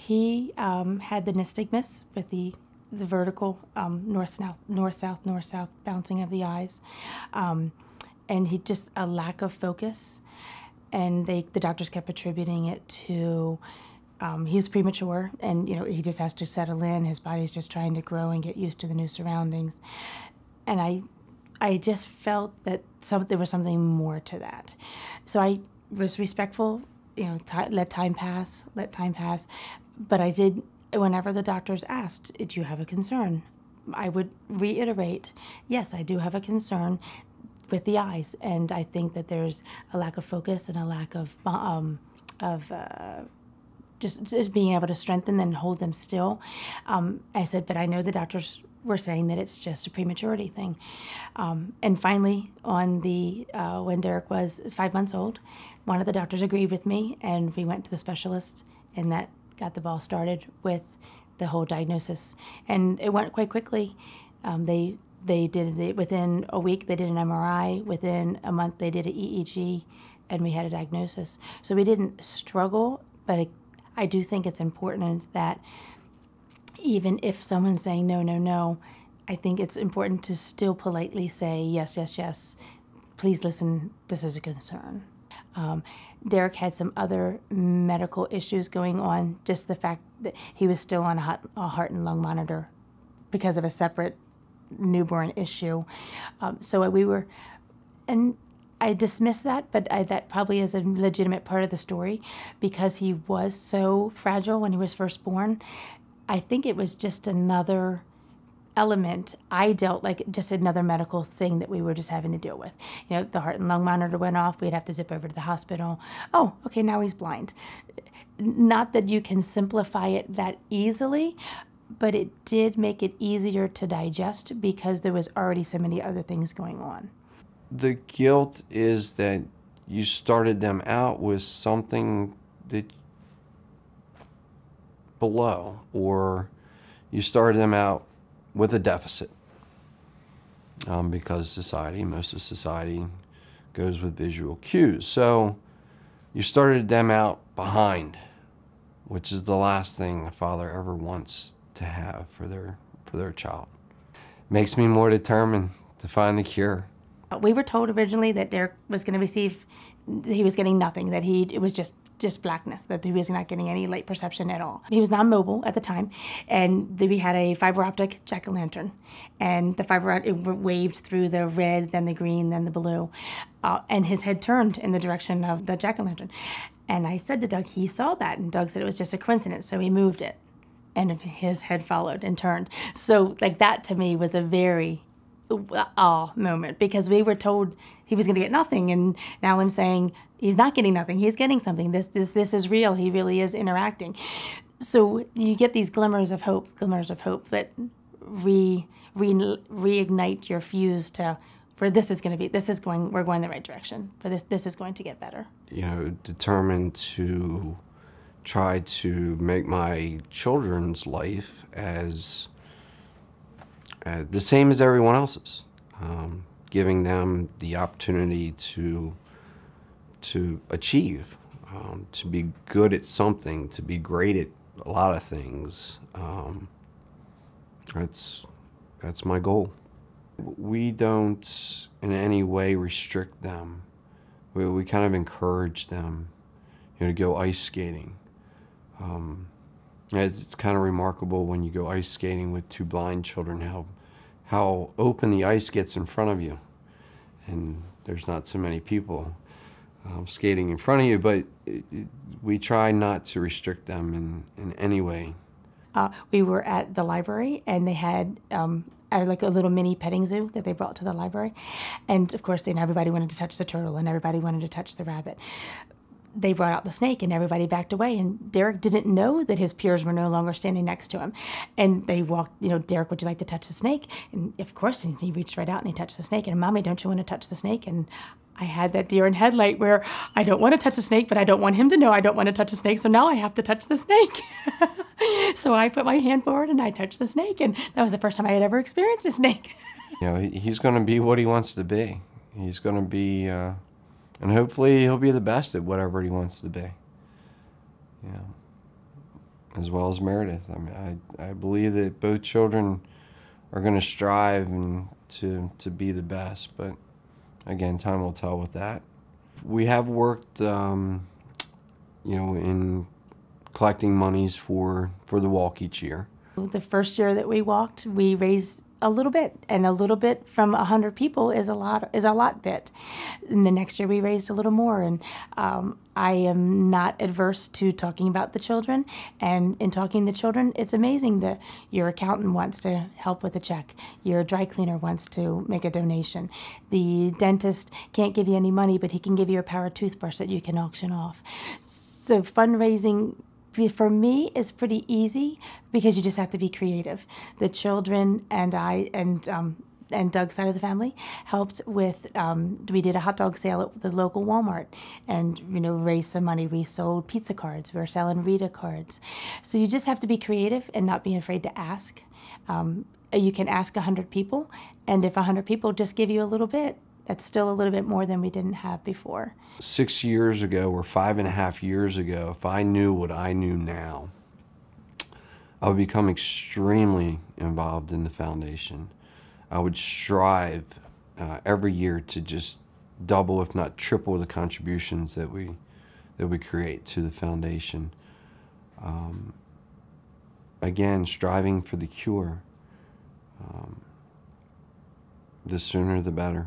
He had the nystagmus with the vertical north-south, north-south, north-south bouncing of the eyes. And he just a lack of focus. And the doctors kept attributing it to he was premature, and he just has to settle in. His body's just trying to grow and get used to the new surroundings. And I just felt that there was something more to that. So I was respectful, let time pass. But I did, whenever the doctors asked, do you have a concern? I would reiterate, yes, I do have a concern with the eyes, and I think that there's a lack of focus and a lack of just being able to strengthen and hold them still. I said, but I know the doctors were saying that it's just a prematurity thing. And finally, when Derek was 5 months old, one of the doctors agreed with me, and we went to the specialist, and that got the ball started with the whole diagnosis. And it went quite quickly. They did it within a week. They did an MRI. Within a month, they did an EEG, and we had a diagnosis. So we didn't struggle, but I do think it's important that even if someone's saying no, no, no, I think it's important to still politely say yes, yes, yes. Please listen. This is a concern. Derek had some other medical issues going on, just the fact that he was still on a heart and lung monitor because of a separate newborn issue. So we were, and I dismiss that, but that probably is a legitimate part of the story because he was so fragile when he was first born. I think it was just another element. I dealt like just another medical thing that we were just having to deal with. The heart and lung monitor went off. We'd have to zip over to the hospital. Oh, okay, now he's blind. Not that you can simplify it that easily, but it did make it easier to digest because there was already so many other things going on. The guilt is that you started them out with something that below, or you started them out with a deficit, because most of society goes with visual cues. So you started them out behind, which is the last thing a father ever wants to have for their child. Makes me more determined to find the cure. We were told originally that Derek was going to he was getting nothing, that it was just blackness, that he was not getting any light perception at all. He was non-mobile at the time, and we had a fiber optic jack-o'-lantern, and the fiber optic waved through the red, then the green, then the blue, and his head turned in the direction of the jack-o'-lantern. And I said to Doug, he saw that, and Doug said it was just a coincidence, so he moved it, and his head followed and turned. So like that to me was a very moment, because we were told he was going to get nothing, and now I'm saying he's not getting nothing. He's getting something. This is real. He really is interacting. So you get these glimmers of hope that reignite your fuse to where we're going the right direction. For this is going to get better. Determined to try to make my children's life as the same as everyone else's, giving them the opportunity to achieve, to be good at something, to be great at a lot of things. That's my goal. We don't in any way restrict them. We kind of encourage them, to go ice skating. It's kind of remarkable when you go ice skating with two blind children, how open the ice gets in front of you. And there's not so many people skating in front of you, but we try not to restrict them in any way. We were at the library, and they had like a little mini petting zoo that they brought to the library. And of course, everybody wanted to touch the turtle, and everybody wanted to touch the rabbit. They brought out the snake, and everybody backed away, and Derek didn't know that his peers were no longer standing next to him. And they walked, Derek, would you like to touch the snake? And of course, he reached right out and he touched the snake. And Mommy, don't you want to touch the snake? And I had that deer in headlight where I don't want to touch the snake, but I don't want him to know I don't want to touch the snake, so now I have to touch the snake. So I put my hand forward and I touched the snake, and that was the first time I had ever experienced a snake. He's going to be what he wants to be. He's going to be... and hopefully he'll be the best at whatever he wants to be. as well as Meredith. I mean, I believe that both children are going to strive and to be the best, but again, time will tell with that. We have worked, in collecting monies for the walk each year. The first year that we walked, we raised a little bit, and a little bit from 100 people is a lot bit. And the next year we raised a little more, and I am not adverse to talking about the children. And in talking to the children, it's amazing that your accountant wants to help with a check, your dry cleaner wants to make a donation, the dentist can't give you any money, but he can give you a power toothbrush that you can auction off. So fundraising for me is pretty easy because you just have to be creative. The children and I and Doug's side of the family helped with, we did a hot dog sale at the local Walmart and, raised some money. We sold pizza cards. We were selling Rita cards. So you just have to be creative and not be afraid to ask. You can ask 100 people, and if 100 people just give you a little bit, that's still a little bit more than we didn't have before. 6 years ago, or 5.5 years ago, if I knew what I knew now, I would become extremely involved in the foundation. I would strive every year to just double, if not triple, the contributions that we create to the foundation. Again, striving for the cure. The sooner the better.